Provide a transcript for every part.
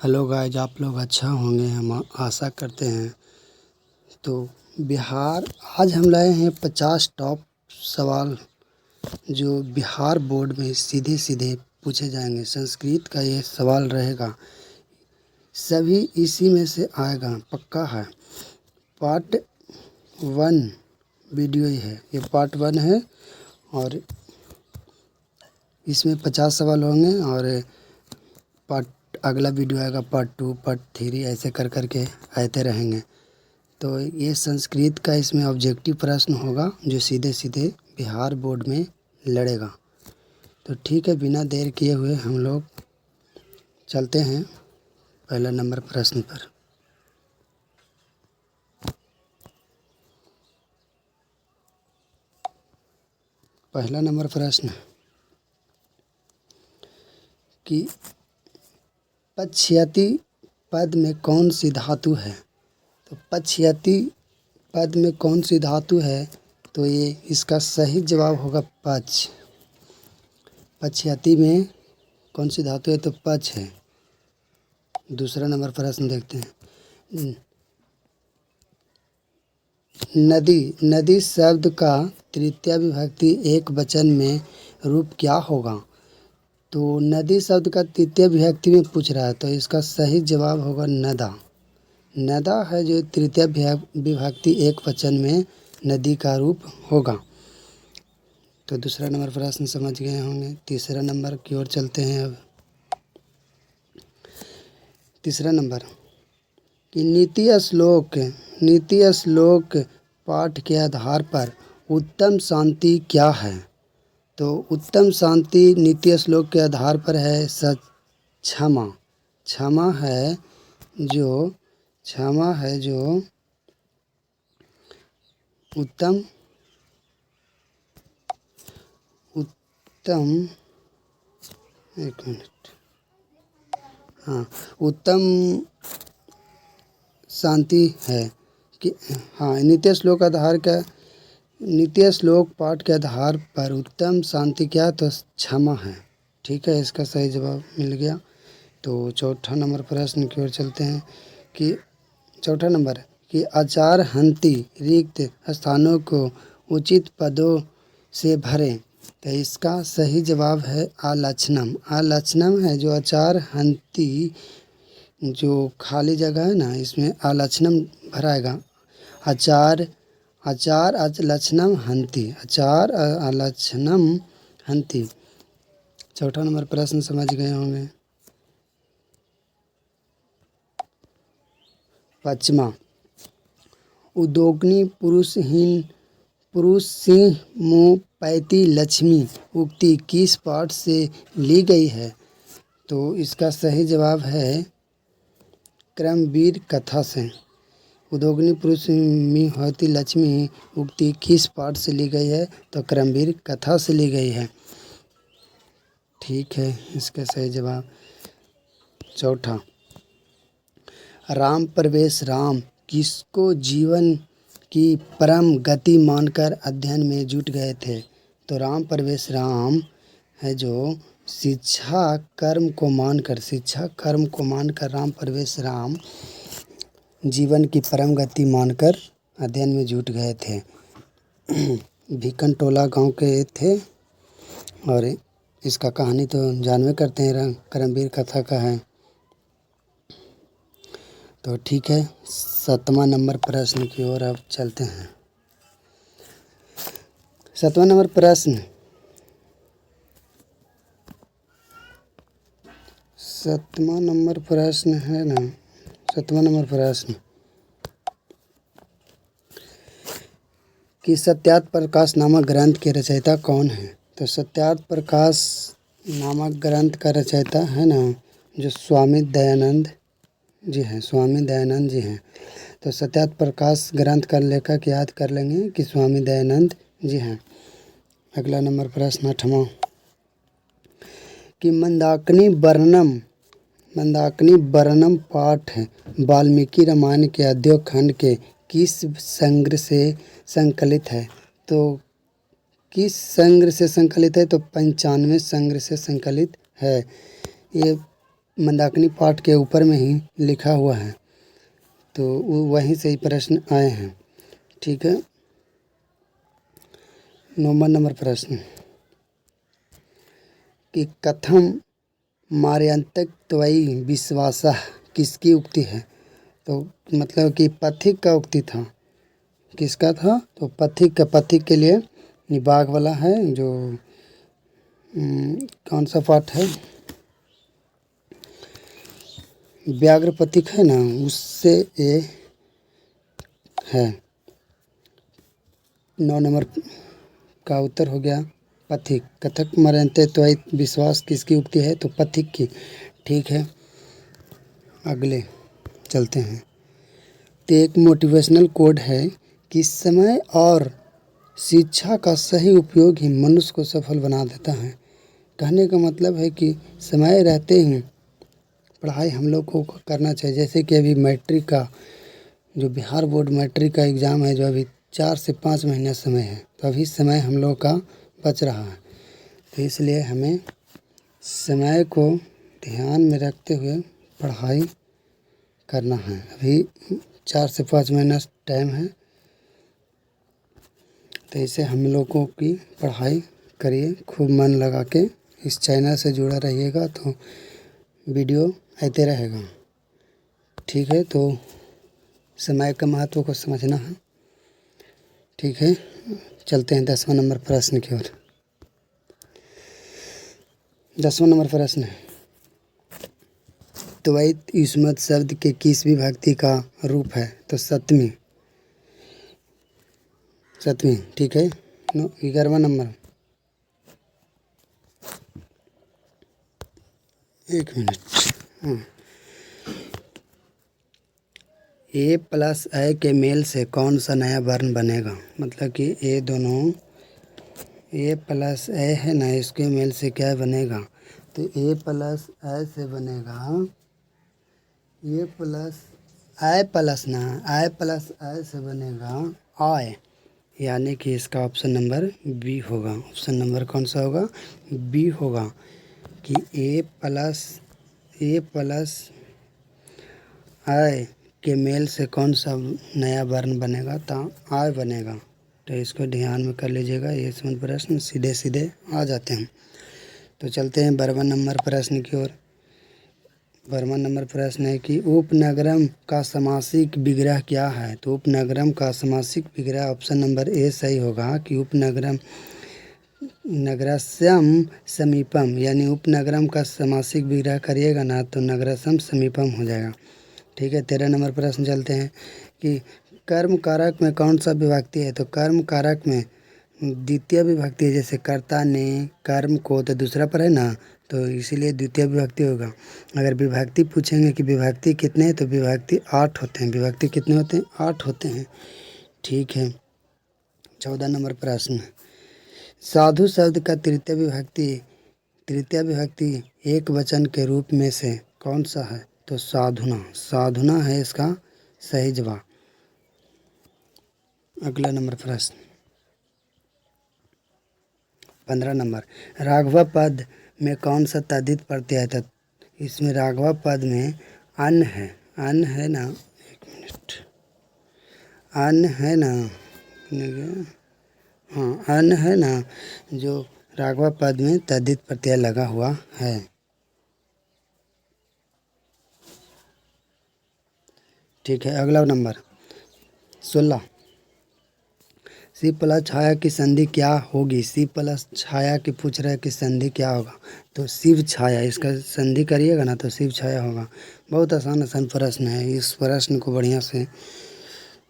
Hello guys, आप लोग अच्छा होंगे हम आशा करते हैं। तो बिहार आज हम लाए हैं 50 टॉप सवाल जो बिहार बोर्ड में सीधे सीधे पूछे जाएंगे। संस्कृत का ये सवाल रहेगा, सभी इसी में से आएगा, पक्का है। पार्ट 1 वीडियो ही है, ये पार्ट 1 है और इसमें 50 सवाल होंगे और अगला वीडियो आएगा पार्ट 2, पार्ट 3, ऐसे कर कर के आते रहेंगे। तो ये संस्कृत का इसमें ऑब्जेक्टिव प्रश्न होगा जो सीधे सीधे बिहार बोर्ड में लड़ेगा। तो ठीक है, बिना देर किए हुए हम लोग चलते हैं पहला नंबर प्रश्न पर। पहला नंबर प्रश्न कि पच्छयति पद में कौन सी धातु है। तो पच्छयति पद में कौन सी धातु है, तो ये इसका सही जवाब होगा पच। पच्छयति में कौन सी धातु है, तो पच है। दूसरा नंबर प्रश्न देखते हैं। नदी शब्द का तृतीय विभक्ति एक वचन में रूप क्या होगा। तो नदी शब्द का तृतीय विभक्ति में पूछ रहा है, तो इसका सही जवाब होगा नदा। नदा है जो तृतीय विभक्ति एक वचन में नदी का रूप होगा। तो दूसरा नंबर प्रश्न समझ गए होंगे। तीसरा नंबर की ओर चलते हैं। अब तीसरा नंबर कि नीति श्लोक पाठ के आधार पर उत्तम शांति क्या है। तो उत्तम शांति नीति श्लोक के आधार पर है क्षमा। क्षमा है जो उत्तम एक मिनट, हाँ, उत्तम शांति है कि हाँ, नित्य श्लोक पाठ के आधार पर उत्तम शांति क्या, तो क्षमा है। ठीक है, इसका सही जवाब मिल गया। तो चौथा नंबर प्रश्न की ओर चलते हैं कि चौथा नंबर कि आचार हंति रिक्त स्थानों को उचित पदों से भरें। तो इसका सही जवाब है आलक्षणम। आलक्षणम है जो आचार हंति, जो खाली जगह है ना, इसमें आलक्षणम भराएगा। आचार आलक्षणम हंति, आचार आलक्षणम हंति। चौथा नंबर प्रश्न समझ गए होंगे। पचमा उद्योगनी पुरुष सिंह मुँह पैती लक्ष्मी उक्ति किस पाठ से ली गई है। तो इसका सही जवाब है क्रमवीर कथा से। उद्योगनी पुरुष में होती लक्ष्मी उक्ति किस पाठ से ली गई है, तो क्रमवीर कथा से ली गई है। ठीक है, इसका सही जवाब। चौथा राम प्रवेश राम किसको जीवन की परम गति मानकर अध्ययन में जुट गए थे। तो राम प्रवेश राम है जो शिक्षा कर्म को मानकर राम प्रवेश राम जीवन की परम गति मानकर अध्ययन में जुट गए थे। भिकन टोला गांव के थे और इसका कहानी तो जानवे करते हैं, कर्मवीर कथा का है। तो ठीक है, 7वां नंबर प्रश्न की ओर अब चलते हैं। 7वां नंबर प्रश्न है ना। 7वां नंबर प्रश्न कि सत्यार्थ प्रकाश नामक ग्रंथ के रचयिता कौन है। तो सत्यार्थ प्रकाश नामक ग्रंथ का रचयिता है ना जो स्वामी दयानंद जी हैं। तो सत्यार्थ प्रकाश ग्रंथ का लेखक याद कर लेंगे कि स्वामी दयानंद जी हैं। अगला नंबर प्रश्न 8वां कि मंदाकिनी वर्णम पाठ वाल्मीकि रामायण के आद्य खंड के किस संग्रह से संकलित है। तो किस संग्रह से संकलित है, तो 95 संग्रह से संकलित है। ये मंदाकिनी पाठ के ऊपर में ही लिखा हुआ है, तो वहीं से ही प्रश्न आए हैं। ठीक है, 9वां नंबर प्रश्न कि कथम मार्यांतकत्वयि विश्वासः किसकी उक्ति है? तो मतलब कि पथिक का उक्ति था। किसका था? तो पथिक का। पथिक के लिए निबाग वाला है, जो कौन सा पाठ है, व्याघ्र पथिक है ना, उससे ये है। 9 नंबर का उत्तर हो गया पथिक। कथक मरते त्वयि विश्वास किसकी उक्ति है? तो पथिक की। ठीक है, अगले चलते हैं। तो एक मोटिवेशनल कोड है कि समय और शिक्षा का सही उपयोग ही मनुष्य को सफल बना देता है। कहने का मतलब है कि समय रहते ही पढ़ाई हम लोग को करना चाहिए। जैसे कि अभी मैट्रिक का जो बिहार बोर्ड मैट्रिक का एग्ज़ाम है, जो अभी 4 से 5 महीना समय है, तो अभी समय हम लोग का बच रहा है। तो इसलिए हमें समय को ध्यान में रखते हुए पढ़ाई करना है। अभी 4 से 5 महीना टाइम है, तो इसे हम लोगों की पढ़ाई करिए, खूब मन लगा के। इस चैनल से जुड़ा रहिएगा तो वीडियो आते रहेगा। ठीक है, तो समय का महत्व को समझना है। ठीक है, चलते हैं 10वां नंबर प्रश्न की ओर। 10वां नंबर प्रश्न है, द्वैत युष्मत शब्द के किस विभक्ति का रूप है? तो सप्तमी। ठीक है, 11वां नंबर, 1 मिनट। हाँ, ए प्लस ए के मेल से कौन सा नया वर्ण बनेगा? मतलब कि ये दोनों ए प्लस ए है ना, इसके मेल से क्या बनेगा? तो ए प्लस ए से बनेगा ए प्लस आई प्लस ना, आई प्लस आई से बनेगा आय, यानी कि इसका ऑप्शन नंबर बी होगा। ऑप्शन नंबर कौन सा होगा? बी होगा कि ए प्लस आई के मेल से कौन सा नया वर्ण बनेगा? तो आय बनेगा। तो इसको ध्यान में कर लीजिएगा। ये समझ प्रश्न सीधे सीधे आ जाते हैं। तो चलते हैं 12वां नंबर प्रश्न की ओर। 12वां नंबर प्रश्न है कि उपनगरम का समासिक विग्रह क्या है? तो उपनगरम का समासिक विग्रह ऑप्शन नंबर ए सही होगा कि उपनगरम नगरस्यम समीपम, यानी उपनगरम का समासिक विग्रह करिएगा ना तो नगरस्यम समीपम हो जाएगा। ठीक है, 13 नंबर प्रश्न चलते हैं कि कर्म कारक में कौन सा विभक्ति है? तो कर्म कारक में द्वितीय विभक्ति है। जैसे कर्ता ने कर्म को, तो दूसरा पर है ना, तो इसीलिए द्वितीय विभक्ति होगा। अगर विभक्ति पूछेंगे कि विभक्ति कितने हैं, तो विभक्ति 8 होते हैं। विभक्ति कितने होते हैं? 8 होते हैं। ठीक है, 14 नंबर प्रश्न, साधु शब्द का तृतीय विभक्ति एक वचन के रूप में से कौन सा है? तो साधुना है इसका सही जवाब। अगला नंबर प्रश्न 15 नंबर, राघव पद में कौन सा तद्धित प्रत्यय है? इसमें राघव पद में अन्न है ना, 1 मिनट, अन्न है ना, हाँ अन्न है ना, जो राघव पद में तद्धित प्रत्यय लगा हुआ है। ठीक है, अगला नंबर 16, शिव प्लस छाया की संधि क्या होगी? शिव प्लस छाया की पूछ रहा है कि संधि क्या होगा? तो शिव छाया, इसका संधि करिएगा ना तो शिव छाया होगा। बहुत आसान प्रश्न है। इस प्रश्न को बढ़िया से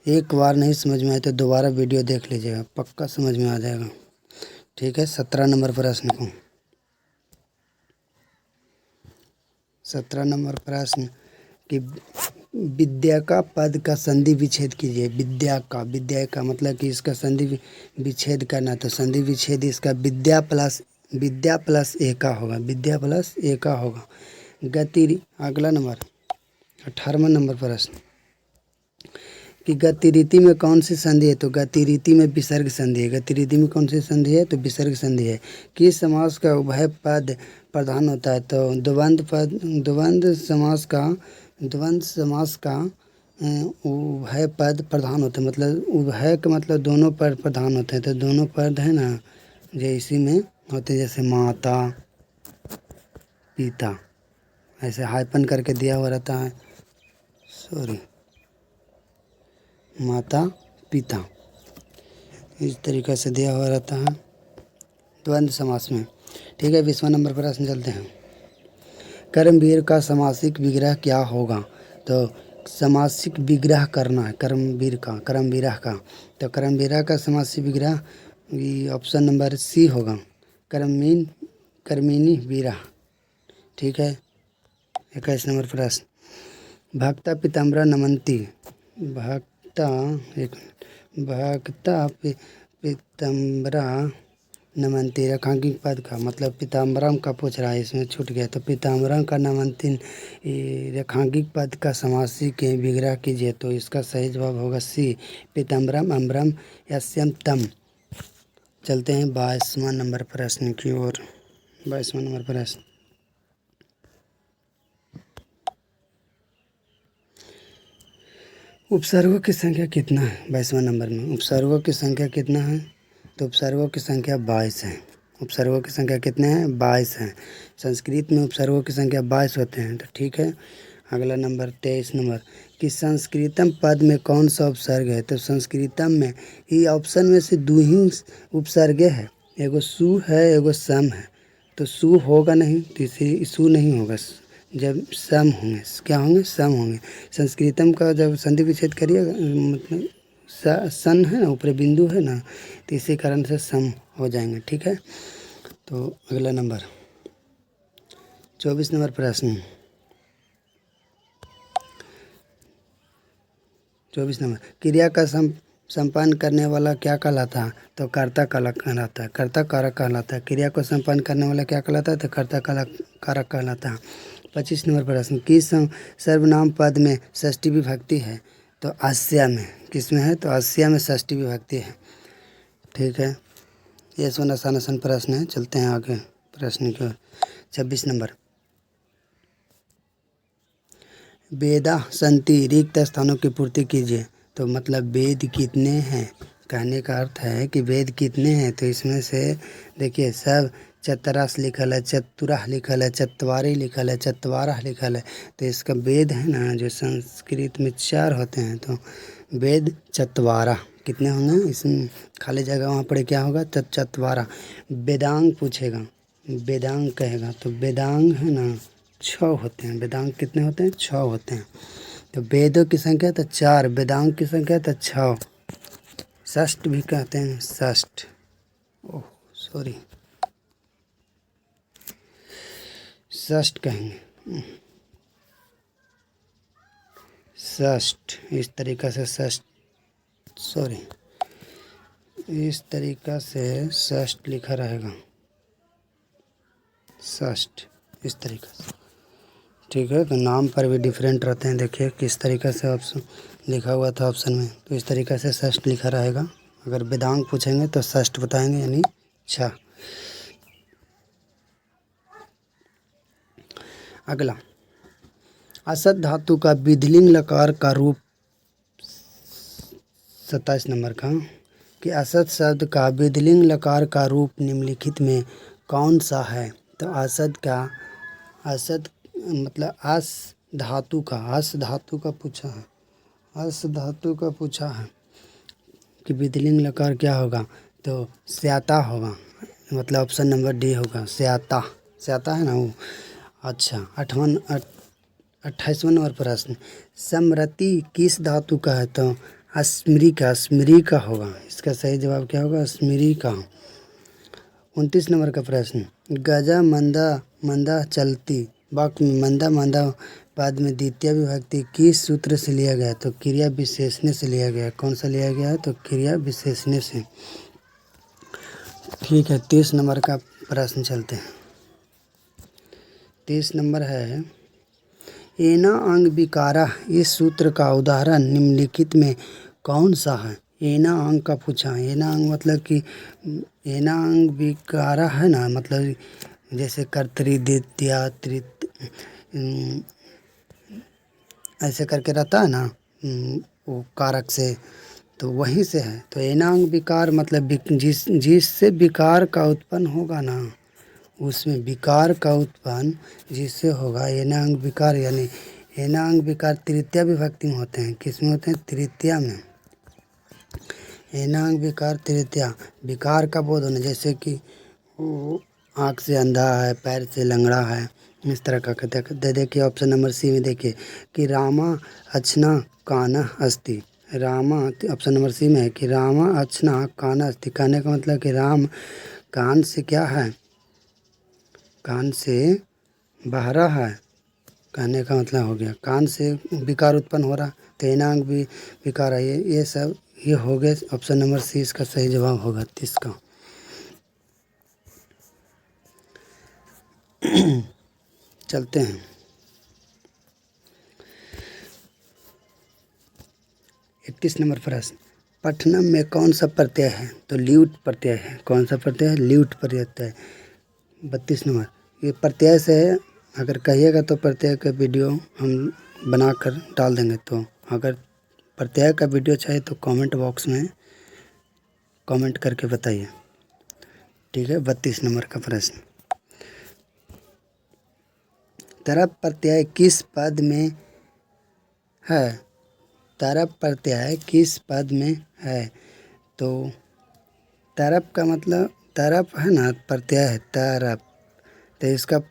एक बार नहीं समझ में आए तो दोबारा वीडियो देख लीजिएगा, पक्का समझ में आ जाएगा। ठीक है, 17 नंबर प्रश्न को 17 नंबर प्रश्न कि विद्या का पद का संधि विच्छेद कीजिए। विद्या का मतलब कि इसका संधि विच्छेद करना, तो संधि विच्छेद इसका विद्या प्लस एका होगा। विद्या प्लस एका होगा। गति। अगला नंबर 18वां नंबर प्रश्न कि गतिरीति में कौन सी संधि है, तो गतिरीति में विसर्ग संधि है। गतिरीति में कौन सी संधि है, तो विसर्ग संधि है। किस समास का उभय पद प्रधान होता है, तो द्वंद्व समास का उभय पद प्रधान होता है। मतलब उभय का मतलब दोनों पद प्रधान होते हैं, तो दोनों पद है ना जो इसी में होते हैं, जैसे माता पिता, ऐसे हाइपन करके दिया हुआ रहता है, सॉरी, माता पिता, इस तरीक़े से दिया हुआ रहता है द्वंद्व समास में। ठीक है, 20वां नंबर पर प्रश्न चलते हैं। कर्मवीर का समासिक विग्रह क्या होगा, तो समासिक विग्रह करना है कर्मवीर का, तो कर्मवीरा का समासिक विग्रह ऑप्शन नंबर सी होगा, कर्मिणी वीरा। ठीक है, 21 नंबर प्रश्न। भक्ता पीताम्बरा नमन्ति, भक्ता पीताम्बरा नमन्ति रेखांकित पद का मतलब पीताम्बरम का पूछ रहा है, इसमें छूट गया, तो पीताम्बरम का नमन्ति रेखांकित पद का समासी के विग्रह कीजिए, तो इसका सही जवाब होगा सी, पीताम्बरम अम्बरम यस्यम तम। चलते हैं 22वां नंबर प्रश्न की ओर। 22वां नंबर प्रश्न। उपसर्गों की संख्या कितना है 22वां नंबर में, उपसर्गों की संख्या कितना है, तो उपसर्गों की संख्या 22 है। उपसर्गों की संख्या कितने हैं, 22 हैं। संस्कृत में उपसर्गों की संख्या 22 होते हैं, तो ठीक है। अगला नंबर 23 नंबर कि संस्कृतम पद में कौन सा उपसर्ग है, तो संस्कृतम में ये ऑप्शन में से दो ही उपसर्ग है, एगो सु है एगो सम है, तो सु होगा नहीं, तो इसे सु नहीं होगा, जब सम होंगे, क्या होंगे, सम होंगे। संस्कृतम का जब संधि विच्छेद करिएगा, मतलब सन है ना, ऊपर बिंदु है ना, तो इसी कारण से सम हो जाएंगे। ठीक है, तो अगला नंबर 24 नंबर प्रश्न। 24 नंबर क्रिया का संपन्न करने वाला क्या कहलाता है, तो कर्ता कहलाता है, कर्ता कारक कहलाता है। क्रिया को संपन्न करने वाला क्या कहलाता है, तो कर्ता कारक कहलाता है। 25 नंबर प्रश्न किस सर्वनाम पद में षष्ठी विभक्ति है, तो आस्या में, किस में है, तो आस्या में षष्ठी विभक्ति है। ठीक है, ये आसान प्रश्न है। चलते हैं आगे प्रश्न की ओर। 26 नंबर वेदा संति रिक्त स्थानों की पूर्ति कीजिए, तो मतलब वेद कितने हैं, कहने का अर्थ है कि वेद कितने हैं, तो इसमें से देखिए सब चतरस लिखल है, चतुरह लिखल है, चत्वारी लिखल है, चतवारह लिखल है, तो इसका वेद है ना जो संस्कृत में 4 होते हैं, तो वेद चतवारा कितने होंगे, इसमें खाली जगह वहाँ पर क्या होगा, चतवारा। वेदांग पूछेगा, वेदांग कहेगा, तो वेदांग है ना 6 होते हैं, वेदांग कितने होते हैं, 6 होते हैं। तो वेदों की संख्या तो 4, वेदांग की संख्या तो 6। षष्ठ भी कहते हैं, षष्ठ, ओह सॉरी, षष्ठ कहेंगे, षष्ठ, इस तरीक़ा से षष्ठ, सॉरी, इस तरीक़ा से षष्ठ लिखा रहेगा, षष्ठ, इस तरीक़ा से। ठीक है, तो नाम पर भी डिफरेंट रहते हैं, देखिए किस तरीक़े से ऑप्शन लिखा हुआ था ऑप्शन में, तो इस तरीक़े से षष्ठ लिखा रहेगा। अगर वेदांग पूछेंगे तो षष्ठ बताएंगे, यानी 6। अगला असद धातु का विधिलिंग लकार का रूप 27 नंबर का कि असद शब्द का विधिलिंग लकार का रूप निम्नलिखित में कौन सा है, तो असद का, असद मतलब अस धातु का पूछा है, अस धातु का पूछा है कि विधिलिंग लकार क्या होगा, तो स्याता होगा, मतलब ऑप्शन नंबर डी होगा, स्याता, स्याता है ना वो। अच्छा 28वां नंबर प्रश्न समरति किस धातु का है, तो अस्मरी का होगा, इसका सही जवाब क्या होगा, अस्मरी का। 29 नंबर का प्रश्न गजा मंदा चलती वाक्य में मंदा पद में द्वितीय विभक्ति किस सूत्र से लिया गया, तो क्रिया विशेषण से लिया गया। कौन सा लिया गया है, तो क्रिया विशेषण से। ठीक है, 30 नंबर का प्रश्न चलते हैं। 30 नंबर है एना अंग विकारा, इस सूत्र का उदाहरण निम्नलिखित में कौन सा है? एना अंग का पूछा। एना अंग मतलब कि एना अंग विकारा है ना, मतलब जैसे कर्तरी द्वितीया तृत ऐसे करके रहता है ना, वो कारक से, तो वहीं से है। तो एनांग विकार मतलब जिससे विकार का उत्पन्न होगा ना, उसमें विकार का उत्पन्न जिससे होगा एनांग विकार। यानी एनांग विकार तृतीया विभक्ति में होते हैं। किस में होते हैं? तृतीया में। एनांग विकार तृतीया, विकार का बोध होना, जैसे कि वो आँख से अंधा है, पैर से लंगड़ा है, इस तरह का कहते। देखिए ऑप्शन नंबर सी में देखिए कि रामा अचना काना अस्ति। रामा, ऑप्शन नंबर सी में है कि रामा अचना काना अस्ति। कहने का मतलब कि राम कान से क्या है? कान से बहरा है। कहने का मतलब हो गया कान से विकार उत्पन्न हो रहा। तो एनांग भी विकार है। ये सब ये हो गए। ऑप्शन नंबर सी इसका सही जवाब होगा 30 का। चलते हैं 31 नंबर प्रश्न। पठनम में कौन सा प्रत्यय है? तो ल्यूट प्रत्यय है। कौन सा प्रत्यय है? ल्यूट प्रत्यय। 32 नंबर, ये प्रत्यय से है। अगर कहिएगा तो प्रत्यय का वीडियो हम बनाकर डाल देंगे। तो अगर प्रत्यय का वीडियो चाहिए तो कमेंट बॉक्स में कमेंट करके बताइए, ठीक है। 32 नंबर का प्रश्न, तरप प्रत्यय किस पद में है? तरप प्रत्यय किस पद में है? तो तरप का मतलब, तरप है ना, प्रत्यय है तरप, तो इसका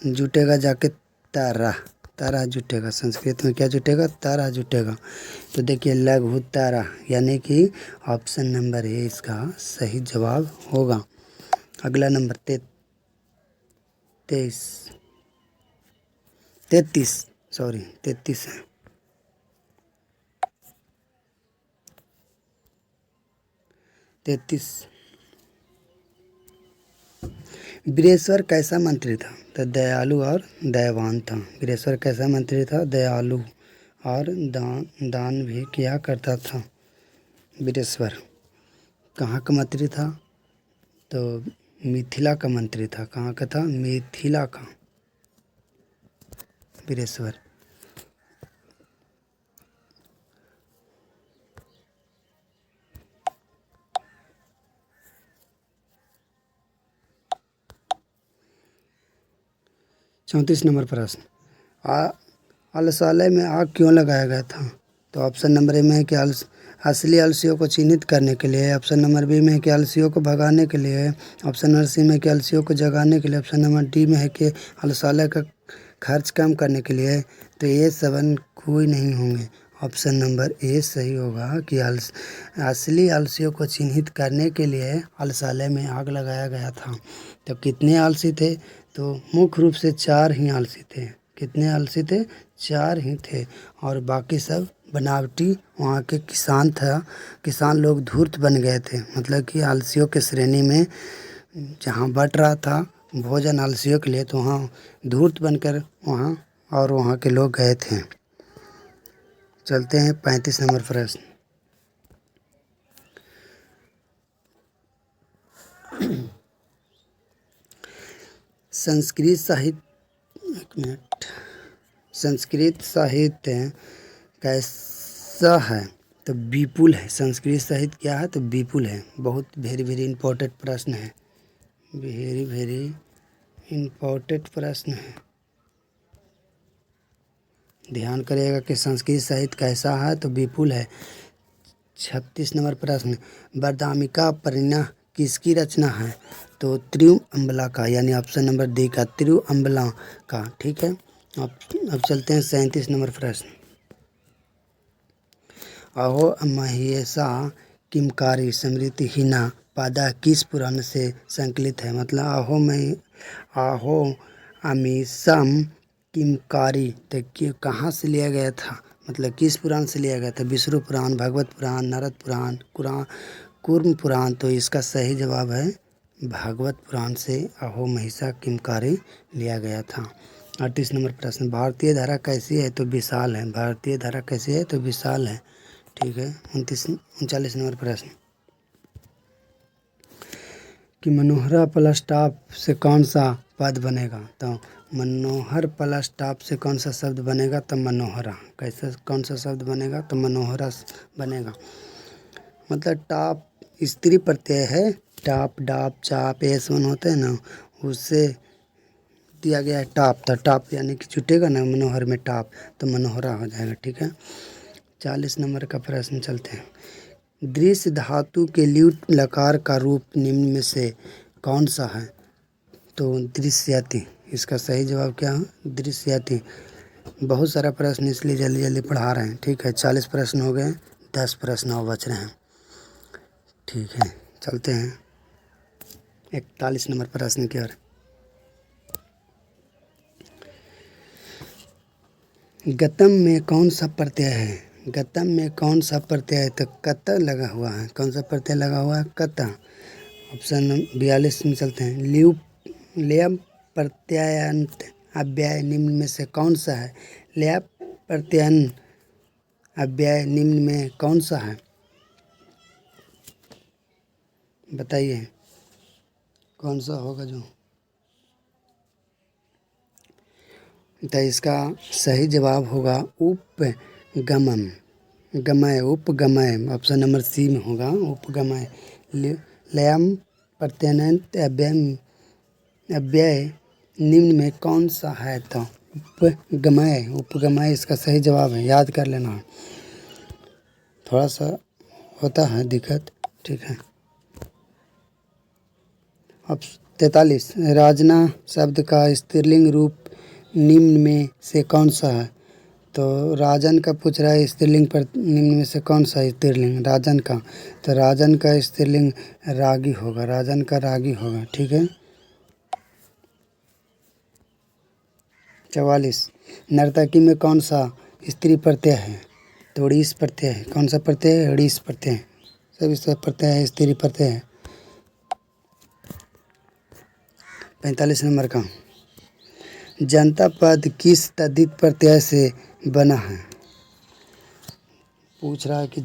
जुटेगा जाके तारा। तारा जुटेगा। संस्कृत में क्या जुटेगा? तारा जुटेगा। तो देखिए लघु तारा, यानी कि ऑप्शन नंबर ए इसका सही जवाब होगा। अगला नंबर 33 है। 33, वीरेश्वर कैसा मंत्री था? तो दयालु और दयावान था। वीरेश्वर कैसा मंत्री था? दयालु और दान भी किया करता था। वीरेश्वर कहाँ का मंत्री था? तो मिथिला का मंत्री था। कहाँ का था? मिथिला का वीरेश्वर। चौंतीस नंबर प्रश्न, अलसालय में आग क्यों लगाया गया था? तो ऑप्शन नंबर ए में है कि असली अलसियों को चिन्हित करने के लिए। ऑप्शन नंबर बी में है कि अलसियों को भगाने के लिए। ऑप्शन नंबर सी में है कि अलसियों को जगाने के लिए। ऑप्शन नंबर डी में है कि अलसालय का खर्च कम करने के लिए। तो ये सबन कोई नहीं होंगे। ऑप्शन नंबर ए सही होगा कि असली आलसियों को चिन्हित करने के लिए अलसालय में आग लगाया गया था। तो कितने आलसी थे? तो मुख्य रूप से 4 ही आलसी थे। कितने आलसी थे? 4 ही थे, और बाकी सब बनावटी वहाँ के किसान था। किसान लोग धूर्त बन गए थे, मतलब कि आलसियों के श्रेणी में जहाँ बट रहा था भोजन आलसियों के लिए, तो वहाँ धूर्त बनकर वहाँ और वहाँ के लोग गए थे। चलते हैं 35 नंबर प्रश्न, संस्कृत साहित्य, एक मिनट, संस्कृत साहित्य कैसा है? तो विपुल है। संस्कृत साहित्य क्या है? तो विपुल है। बहुत वेरी वेरी इम्पोर्टेंट प्रश्न है। वेरी वेरी इम्पोर्टेंट प्रश्न है, ध्यान करिएगा कि संस्कृत साहित्य कैसा है? तो विपुल है। 36 नंबर प्रश्न, वरदामिका परिणय किसकी रचना है? तो तिरुअम्बला का, यानी ऑप्शन नंबर डी का, तिरुअम्बला का, ठीक है। अब चलते हैं 37 नंबर प्रश्न, अहो महेशा किमकारी स्मृतिहीना पादा किस पुराण से संकलित है? मतलब आहो अमीसम किमकारी, तो कहाँ से लिया गया था? मतलब किस पुराण से लिया गया था? विष्णु पुराण, भागवत पुराण, नारद पुराण, कूर्म पुराण। तो इसका सही जवाब है भागवत पुराण से अहो महिषा किमकारी लिया गया था। 38 नंबर प्रश्न, भारतीय धारा कैसी है तो विशाल है। भारतीय धारा कैसी है तो विशाल है। ठीक है। 39 नंबर प्रश्न कि मनोहरा प्लस टॉप से कौन सा पद बनेगा। तो मनोहर प्लस टॉप से कौन सा शब्द बनेगा तो मनोहरा। कैसे कौन सा शब्द बनेगा तो मनोहरा बनेगा। मतलब टॉप स्त्री प्रत्यय है। टॉप डाप चाप एस1 होते हैं ना, उससे दिया गया है टॉप। तो टॉप यानी कि छुटेगा ना मनोहर में टॉप, तो मनोहरा हो जाएगा। ठीक है। 40 नंबर का प्रश्न चलते हैं। दृश्य धातु के ल्यूट लकार का रूप निम्न में से कौन सा है। तो दृश्यति। इसका सही जवाब क्या है दृश्यति। बहुत सारा प्रश्न इसलिए जल्दी जल्दी पढ़ा रहे हैं। ठीक है। 40 प्रश्न हो गए, 10 प्रश्न और बच रहे हैं। ठीक है, चलते हैं 41 नंबर प्रश्न की ओर। गतम में कौन सा प्रत्यय है। गतम में कौन सा प्रत्यय है तो कत लगा हुआ है। कौन सा प्रत्यय लगा हुआ है कत। ऑप्शन 42 में चलते हैं। लेयम प्रत्ययंत अव्यय निम्न में से कौन सा है। लेय प्रत्ययन अव्यय निम्न में कौन सा है बताइए कौन सा होगा जो। तो इसका सही जवाब होगा उपगमन। गमय उपगमय ऑप्शन नंबर सी में होगा उपगमय। लयम प्रत्ययंत अव्यय निम्न में कौन सा है तो उपगमय। उपगमय इसका सही जवाब है, याद कर लेना। थोड़ा सा होता है दिक्कत। ठीक है। अब 43 राजना शब्द का स्त्रीलिंग रूप निम्न में से कौन सा है। तो राजन का पूछ रहा है स्त्रीलिंग पर निम्न में से कौन सा स्त्रीलिंग राजन का। तो राजन का स्त्रीलिंग रागी होगा। राजन का रागी होगा। ठीक है। 44 नर्तकी में कौन सा स्त्री प्रत्यय है। तो उड़ीस प्रत्यय है। कौन सा प्रत्यय है उड़ीस प्रत्यय है। सभी सब प्रत्यय है स्त्री प्रत्यय है। 45 नंबर का जनता पद किस तद्धित प्रत्यय से बना है। पूछ रहा है कि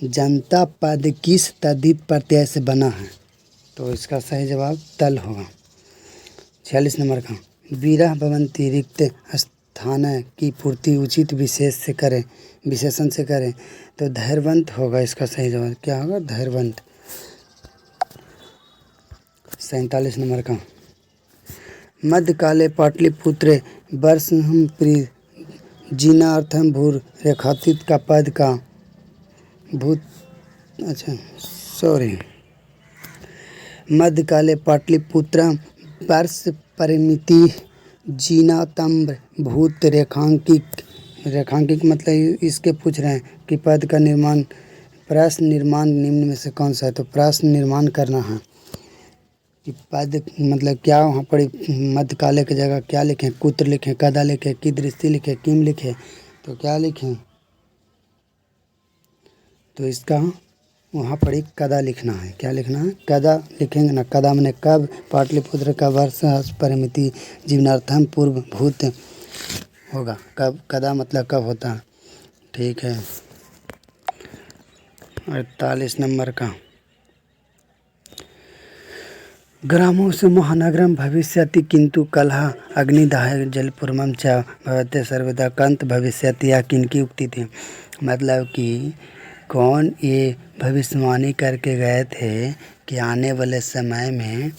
जनता पद किस तद्धित प्रत्यय से बना है। तो इसका सही जवाब तल होगा। 46 नंबर का विरह भवंती रिक्त स्थान की पूर्ति उचित विशेषण से करें तो धैर्यवंत होगा। इसका सही जवाब क्या होगा धैर्यवंत। 47 नंबर का मध्यकाले पाटलिपुत्र वर्षम जिनार्थम भूर रेखातीत का पद का भूत मध्यकाले पाटलिपुत्र वर्ष परिमिति जीनातम्ब भूत रेखांकिक मतलब इसके पूछ रहे हैं कि पद का निर्माण प्रश्न निर्माण निम्न में से कौन सा है। तो प्रश्न निर्माण करना है कि पद मतलब क्या वहाँ पर मध्यकाले की जगह क्या लिखें। कुत्र लिखें, कदा लिखें, कीदृष्टि लिखें, किम लिखें। तो क्या लिखें तो इसका वहाँ पर एक कदा लिखना है। क्या लिखना है कदा लिखेंगे ना। कदा मैंने कब पाटलिपुत्र का वर्ष परिमिति जीवनार्थम पूर्व भूत होगा। कब कदा मतलब कब होता है। ठीक है। 48 नंबर का ग्रामों से महानगरम भविष्यति किंतु कलह अग्निदाह जलपूर्वम च भवते सर्वदा कंत भविष्यति या किनकी उक्ति थी। मतलब कि कौन ये भविष्यवाणी करके गए थे कि आने वाले समय में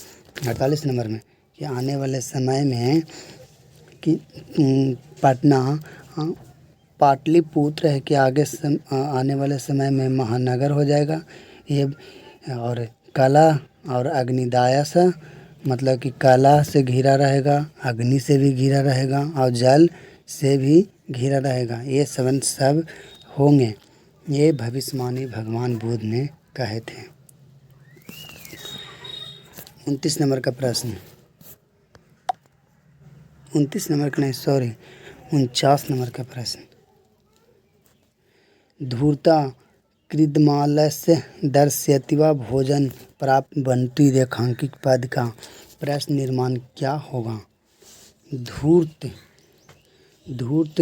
48 नंबर में कि आने वाले समय में कि पटना पाटलिपुत्र है कि आगे आने वाले समय में महानगर हो जाएगा ये। और कला और अग्निदायस मतलब कि कला से घिरा रहेगा, अग्नि से भी घिरा रहेगा और जल से भी घिरा रहेगा। ये सब होंगे। ये भविष्यवाणी भगवान बुद्ध ने कहे थे। 29 नंबर का प्रश्न 29 नंबर का नहीं 49 नंबर का प्रश्न धूर्ता कृदमालस्य दर्शयति व भोजन प्राप्त बनती रेखांकित पद का प्रश्न निर्माण क्या होगा? धूर्त धूर्त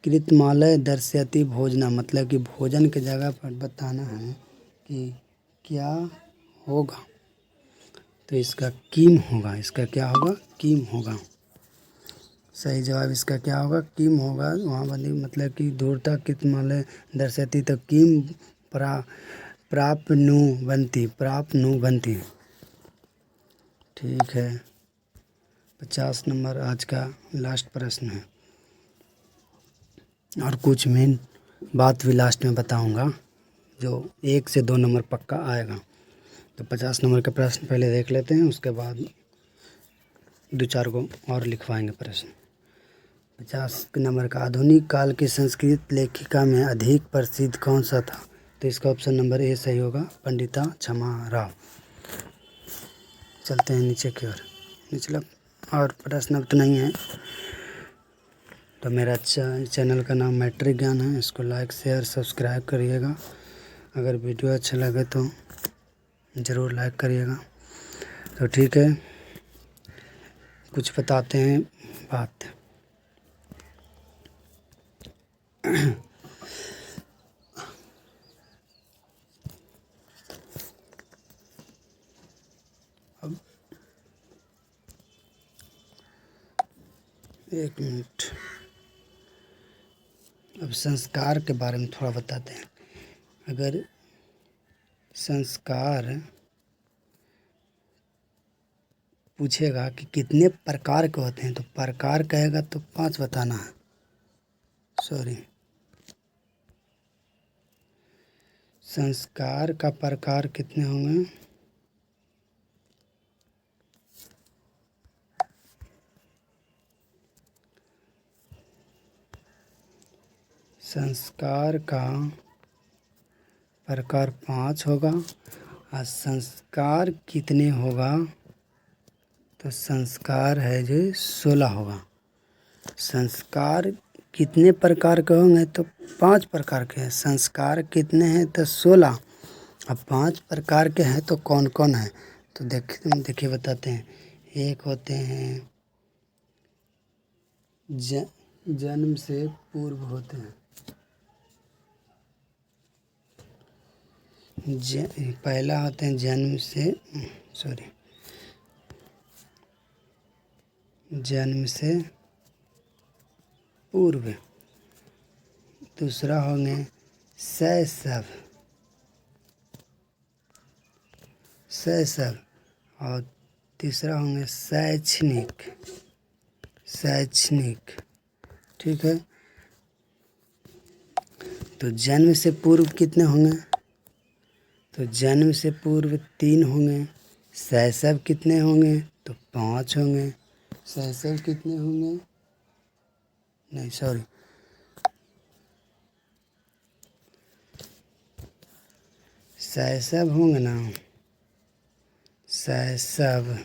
कृतमालय दर्शयति भोजना, मतलब कि भोजन के जगह पर बताना है कि क्या होगा, तो इसका किम होगा। इसका क्या होगा? किम होगा। सही जवाब इसका क्या होगा? किम होगा। वहाँ वाली मतलब कि धूर्ता कृतमालय दर्शयति, तो किम प्राप्नुवन्ति। ठीक है, 50 नंबर आज का लास्ट प्रश्न है, और कुछ मेन बात भी लास्ट में बताऊंगा जो 1 से 2 नंबर पक्का आएगा। तो 50 नंबर का प्रश्न पहले देख लेते हैं, उसके बाद 2-4 को और लिखवाएंगे प्रश्न। 50 नंबर का, आधुनिक काल की संस्कृत लेखिका में अधिक प्रसिद्ध कौन सा था? तो इसका ऑप्शन नंबर ए सही होगा, पंडिता क्षमा राव। चलते हैं नीचे की ओर। निचला और प्रश्न अब तो नहीं है। तो मेरा चैनल का नाम मैट्रिक ज्ञान है, इसको लाइक शेयर सब्सक्राइब करिएगा। अगर वीडियो अच्छा लगे तो ज़रूर लाइक करिएगा। तो ठीक है, कुछ बताते हैं बात। अब 1 मिनट, अब संस्कार के बारे में थोड़ा बताते हैं। अगर संस्कार पूछेगा कि कितने प्रकार के होते हैं, तो प्रकार कहेगा तो 5 बताना है। संस्कार का प्रकार कितने होंगे? संस्कार का प्रकार 5 होगा। और संस्कार कितने होगा? तो संस्कार है जो 16 होगा। संस्कार कितने प्रकार के होंगे? तो 5 प्रकार के हैं। संस्कार कितने हैं? तो 16। अब 5 प्रकार के हैं तो कौन कौन है? तो देखिए बताते हैं। एक होते हैं जन्म से पूर्व होते हैं। पहला होते हैं जन्म से पूर्व। दूसरा होंगे शैशव, और तीसरा होंगे शैक्षणिक। ठीक है, तो जन्म से पूर्व कितने होंगे? तो जन्म से पूर्व 3 होंगे। शैशव कितने होंगे? तो 5 होंगे। शैशव कितने होंगे? शैशव होंगे ना, शैशव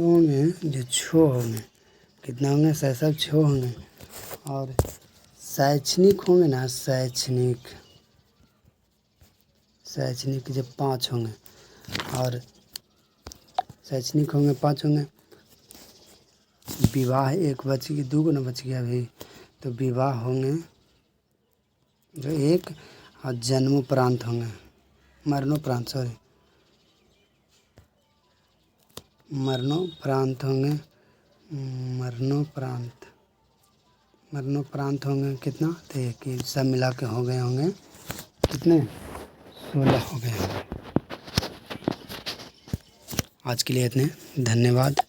होंगे जो 6 होंगे। कितना होंगे? शैशव 6 होंगे। और शैक्षणिक होंगे ना, शैक्षणिक जो 5 होंगे। और शैक्षणिक होंगे 5 होंगे। विवाह 1 बच गया, 2 ना बच गया अभी। तो विवाह होंगे जो 1, और जन्मोपरांत होंगे, मरणोपरांत होंगे। मरणोपरांत होंगे कितना? तो 1 सब मिला के हो गए होंगे कितने? 16 हो गए होंगे। आज के लिए इतने, धन्यवाद।